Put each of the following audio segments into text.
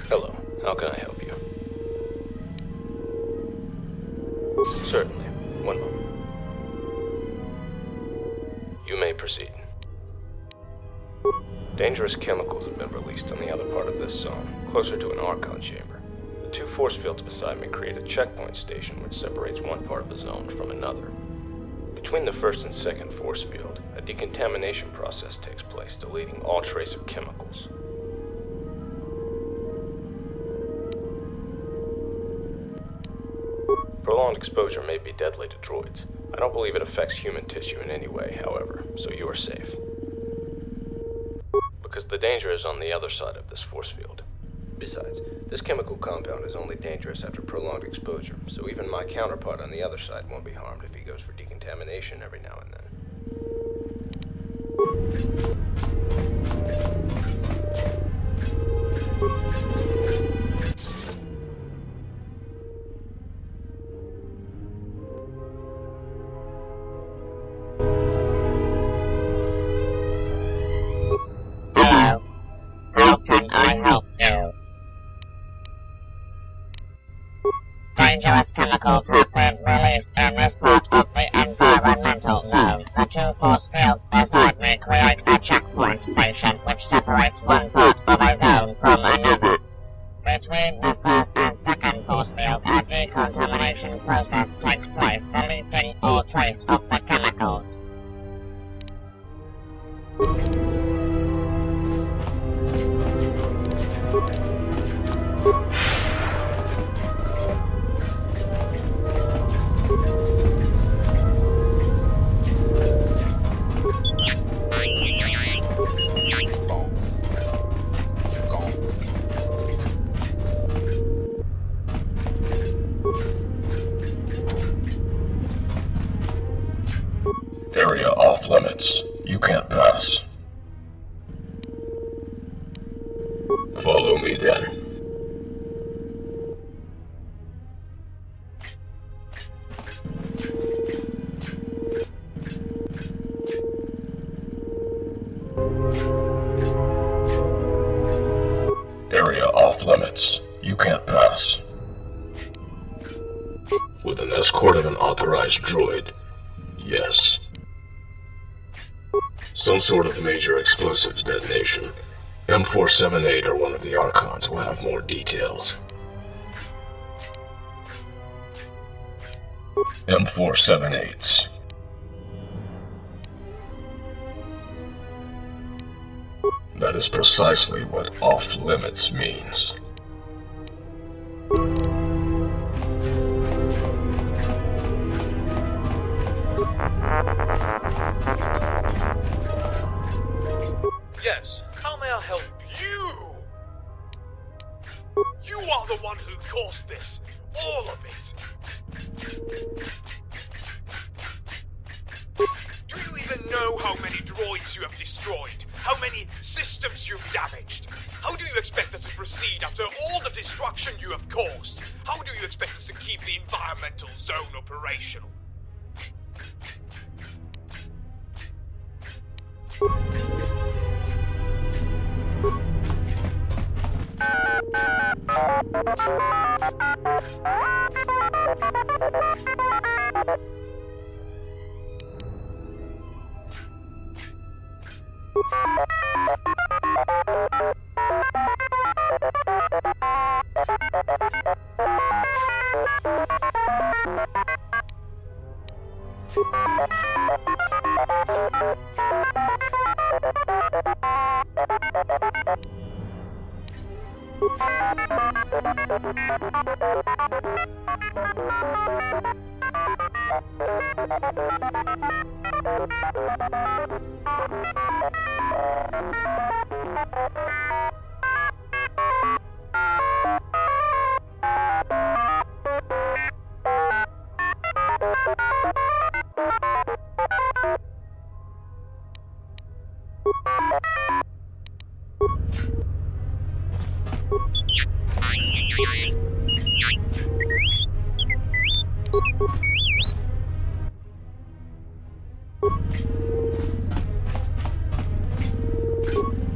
Hello, how can I help you? Certainly. One moment. You may proceed. Dangerous chemicals have been released on the other part of this zone, closer to an Archon chamber. The two force fields beside me create a checkpoint station which separates one part of the zone from another. Between the first and second force field, a decontamination process takes place, deleting all trace of chemicals. Prolonged exposure may be deadly to droids. I don't believe it affects human tissue in any way, however, so you are safe. Because the danger is on the other side of this force field. Besides, this chemical compound is only dangerous after prolonged exposure, so even my counterpart on the other side won't be harmed if he goes for decontamination every now and then. Hello. How can I help you? Dangerous chemicals have been released in this part of the environmental zone. The two force fields beside me create a checkpoint station which separates one part of a zone from another. Between the first and second force field, a decontamination process takes place, deleting all trace of the chemicals. Area off limits. You can't pass. Follow me then. Area off limits. You can't pass. With an escort of an authorized droid. Yes. Some sort of major explosives detonation. M478 or one of the Archons will have more details. M478s. That is precisely what off-limits means. Yes, how may I help you? You are the one who caused this. All of it. Do you even know how many droids you have destroyed? How many systems you've damaged? How do you expect us to proceed after all the destruction you have caused? How do you expect us to keep the environmental zone operational?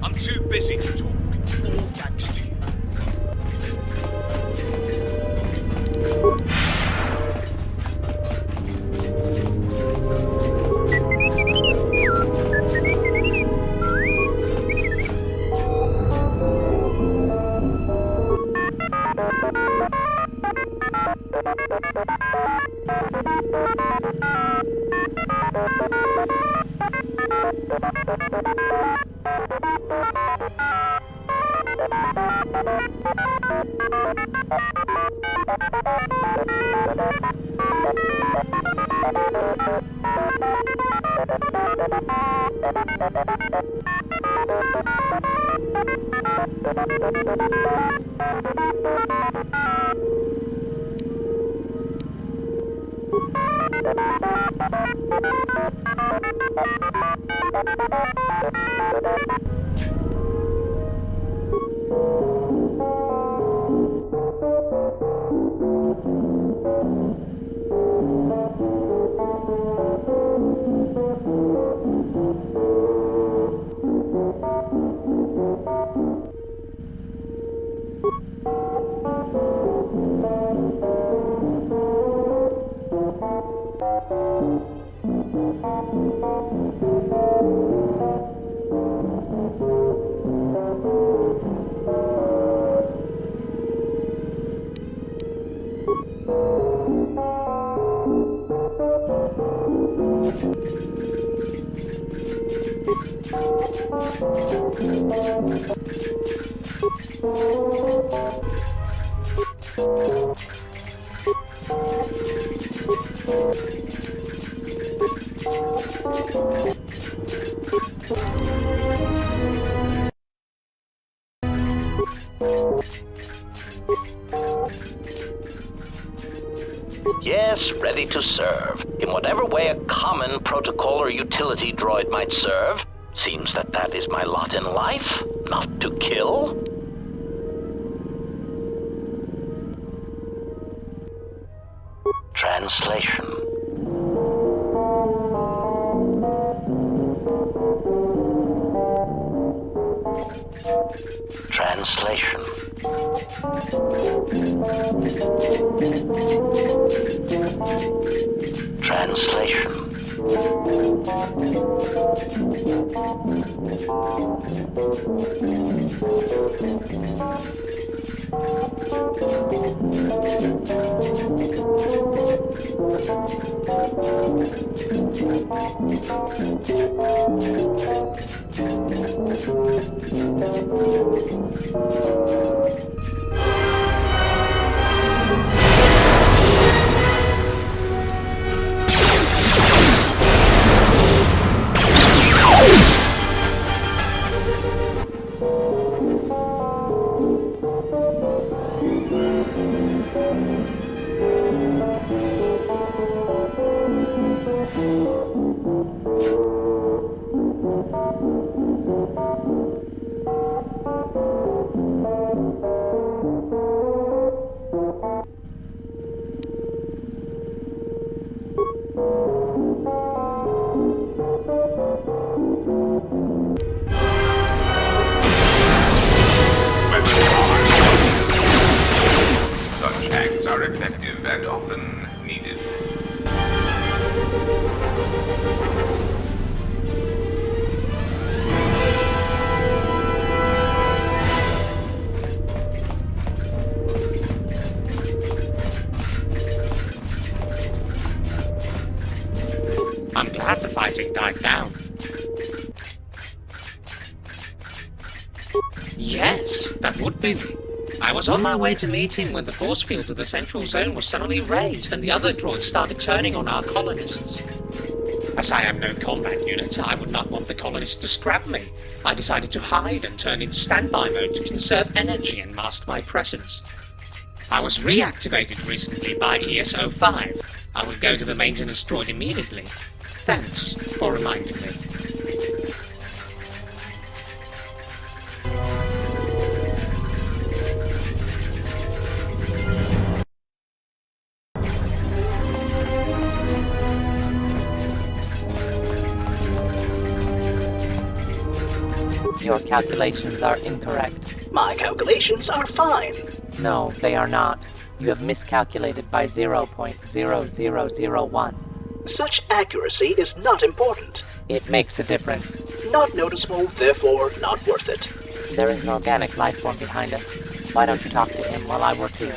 I'm too busy to talk. All thanks to you. Yes, ready to serve. In whatever way a common protocol or utility droid might serve. Seems that is my lot in life, not to kill. Translation. Translation. Translation. Such acts are effective and often needed. I'm glad the fighting died down. Yes, that would be me. I was on my way to meet him when the force field of the central zone was suddenly raised and the other droids started turning on our colonists. As I am no combat unit, I would not want the colonists to scrap me. I decided to hide and turn into standby mode to conserve energy and mask my presence. I was reactivated recently by ESO-5. I will go to the maintenance droid immediately. Thanks for reminding me. Your calculations are incorrect. My calculations are fine. No, they are not. You have miscalculated by 0.0001. Such accuracy is not important. It makes a difference. Not noticeable, therefore not worth it. There is an organic life form behind us. Why don't you talk to him while I work here?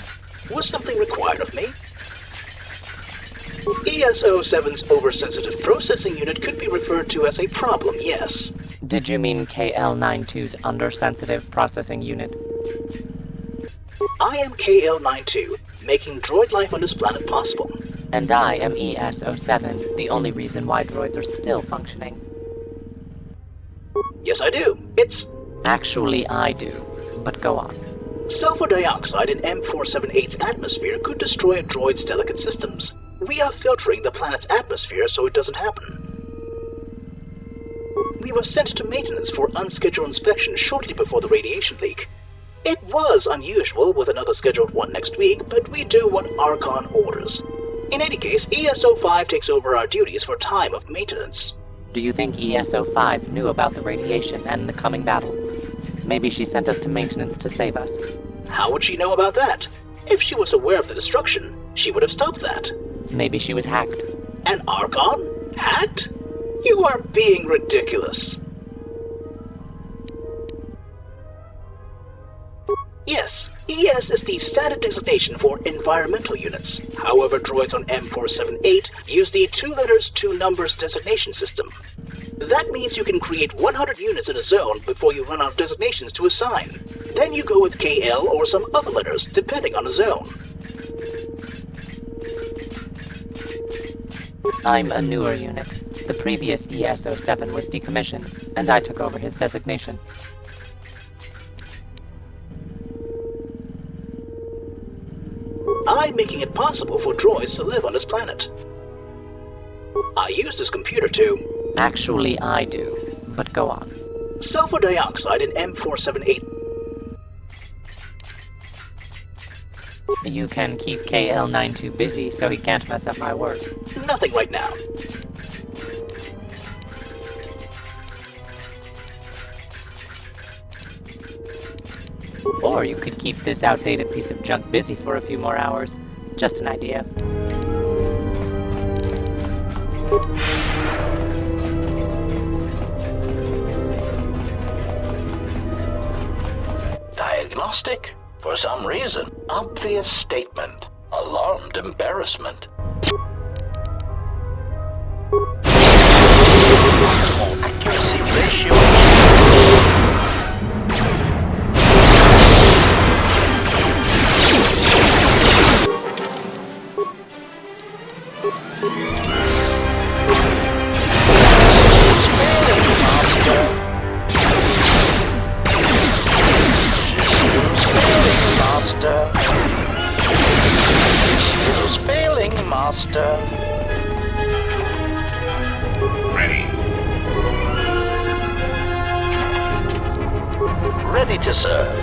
Was something required of me? ESO-7's oversensitive processing unit could be referred to as a problem, yes. Did you mean KL-92's undersensitive processing unit? I am KL-92, making droid life on this planet possible. And I am ESO-7, the only reason why droids are still functioning. Yes, I do. It's... Actually, I do. But go on. Sulfur dioxide in M478's atmosphere could destroy a droid's delicate systems. We are filtering the planet's atmosphere so it doesn't happen. We were sent to maintenance for unscheduled inspection shortly before the radiation leak. It was unusual with another scheduled one next week, but we do what Archon orders. In any case, ESO-5 takes over our duties for time of maintenance. Do you think ESO-5 knew about the radiation and the coming battle? Maybe she sent us to maintenance to save us. How would she know about that? If she was aware of the destruction, she would have stopped that. Maybe she was hacked. An Archon? Hacked? You are being ridiculous. Yes, ES is the standard designation for environmental units. However, droids on M478 use the 2 letters, 2 numbers designation system. That means you can create 100 units in a zone before you run out of designations to assign. Then you go with KL or some other letters, depending on the zone. I'm a newer unit. The previous ESO-7 was decommissioned, and I took over his designation. I'm making it possible for droids to live on this planet. I use this computer to... Actually, I do. But go on. Sulfur dioxide in M478. You can keep KL-92 busy so he can't mess up my work. Nothing right now. Or you could keep this outdated piece of junk busy for a few more hours. Just an idea. Diagnostic? For some reason. Obvious statement. Alarmed embarrassment. Accuracy ratio. Master. Ready. Ready to serve.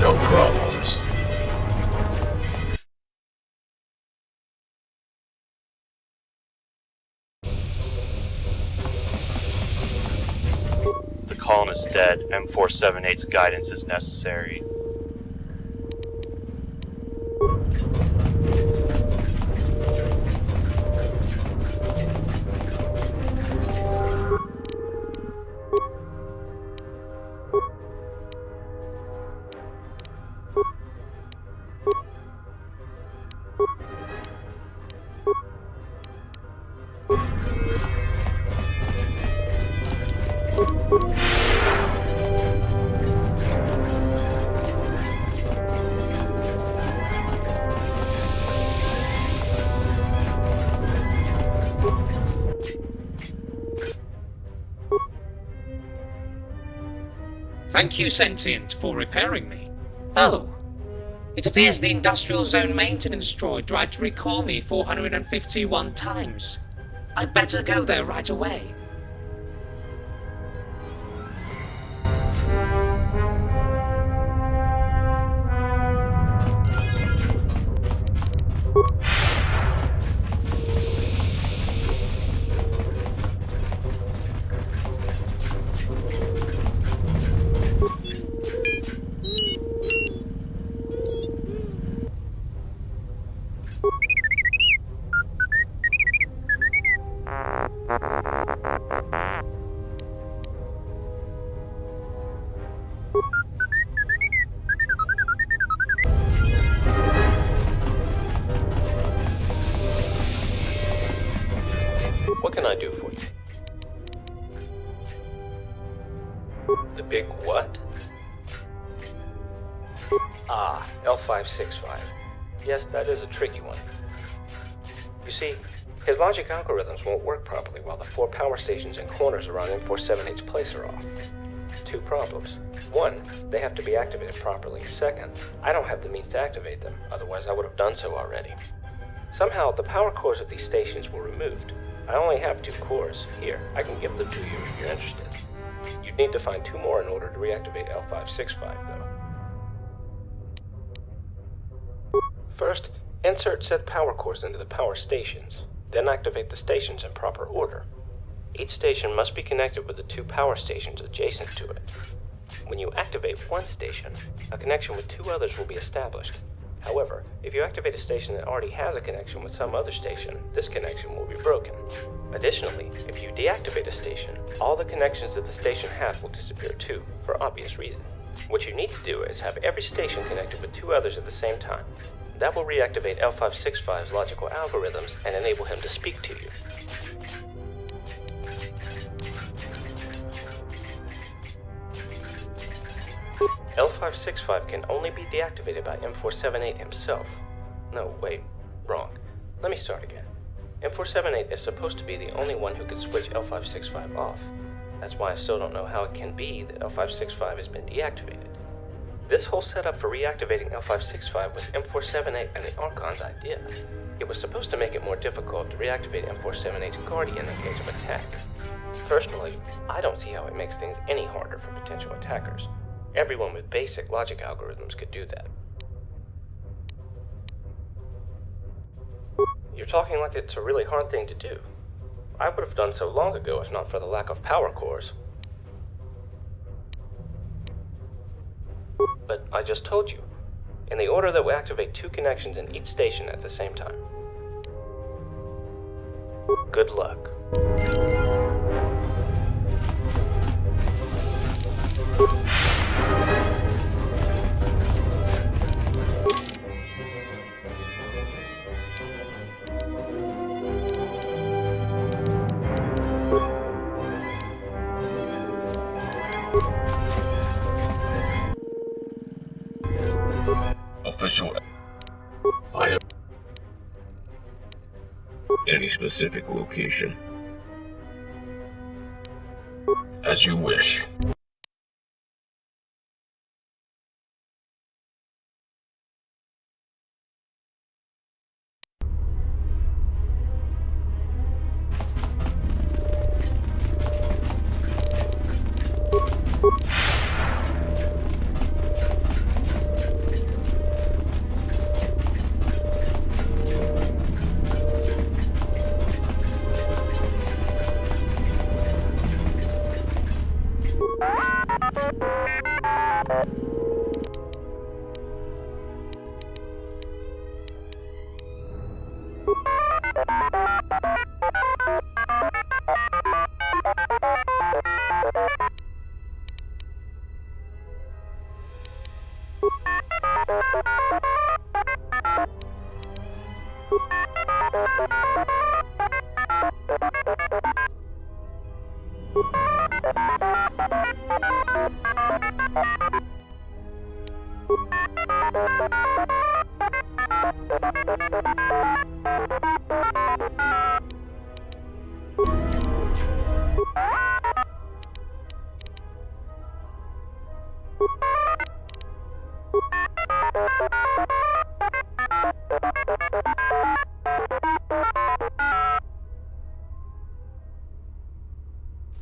No problems. The colonist is dead. M478's guidance is necessary. Thank you, Sentient, for repairing me. Oh, it appears the Industrial Zone maintenance droid tried to recall me 451 times. I'd better go there right away. What can I do for you? The big what? Ah, L565. Yes, that is a tricky one. You see, his logic algorithms won't work properly while the 4 power stations and corners around M478's place are off. 2 problems. 1, they have to be activated properly. 2nd, I don't have the means to activate them, otherwise I would have done so already. Somehow, the power cores of these stations were removed. I only have 2 cores. Here, I can give them to you if you're interested. You'd need to find 2 more in order to reactivate L565, though. First, insert said power cores into the power stations, then activate the stations in proper order. Each station must be connected with the 2 power stations adjacent to it. When you activate one station, a connection with 2 others will be established. However, if you activate a station that already has a connection with some other station, this connection will be broken. Additionally, if you deactivate a station, all the connections that the station has will disappear too, for obvious reasons. What you need to do is have every station connected with 2 others at the same time. That will reactivate L565's logical algorithms and enable him to speak to you. L565 can only be deactivated by M478 himself. No, wait, wrong. Let me start again. M478 is supposed to be the only one who can switch L565 off. That's why I still don't know how it can be that L565 has been deactivated. This whole setup for reactivating L565 was M478 and the Archon's idea. It was supposed to make it more difficult to reactivate M478's Guardian in case of attack. Personally, I don't see how it makes things any harder for potential attackers. Everyone with basic logic algorithms could do that. You're talking like it's a really hard thing to do. I would have done so long ago if not for the lack of power cores. But I just told you, in the order that we activate 2 connections in each station at the same time. Good luck. Official. I have any specific location. As you wish.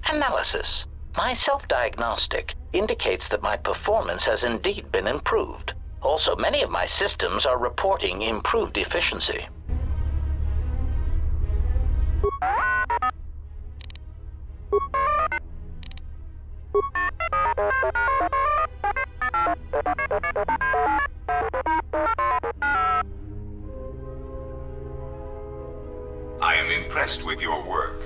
Analysis. My self-diagnostic indicates that my performance has indeed been improved. Also, many of my systems are reporting improved efficiency. I am impressed with your work.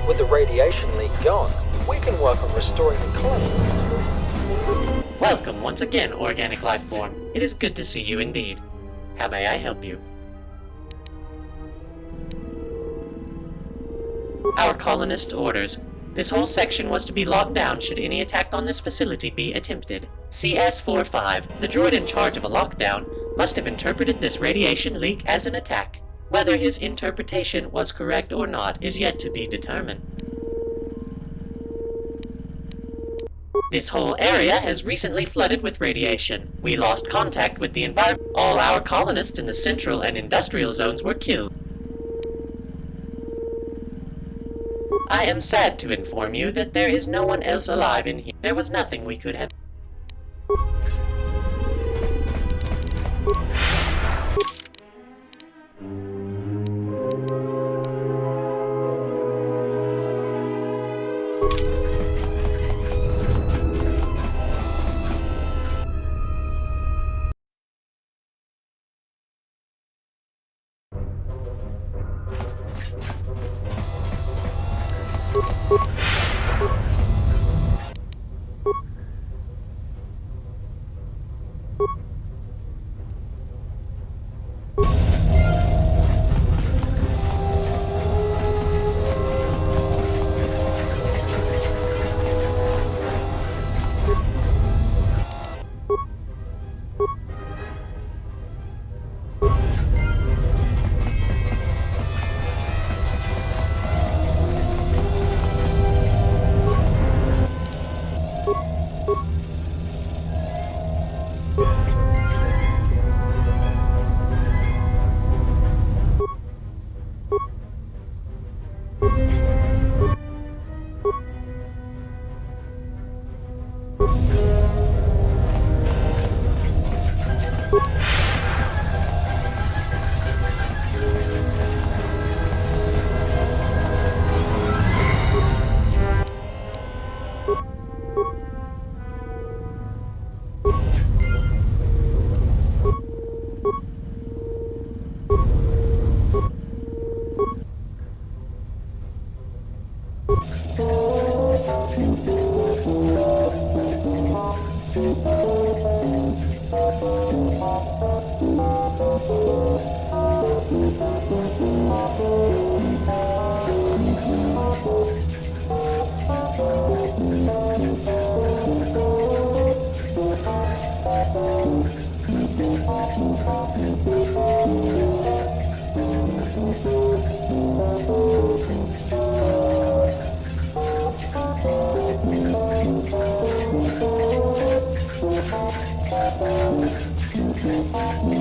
With the radiation leak gone, we can work on restoring the colony. Welcome once again, organic life form. It is good to see you indeed. How may I help you? Our colonists' orders. This whole section was to be locked down should any attack on this facility be attempted. CS-45, the droid in charge of a lockdown, must have interpreted this radiation leak as an attack. Whether his interpretation was correct or not is yet to be determined. This whole area has recently flooded with radiation. We lost contact with the environment. All our colonists in the central and industrial zones were killed. I am sad to inform you that there is no one else alive in here. There was nothing we could have.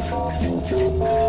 Thank you.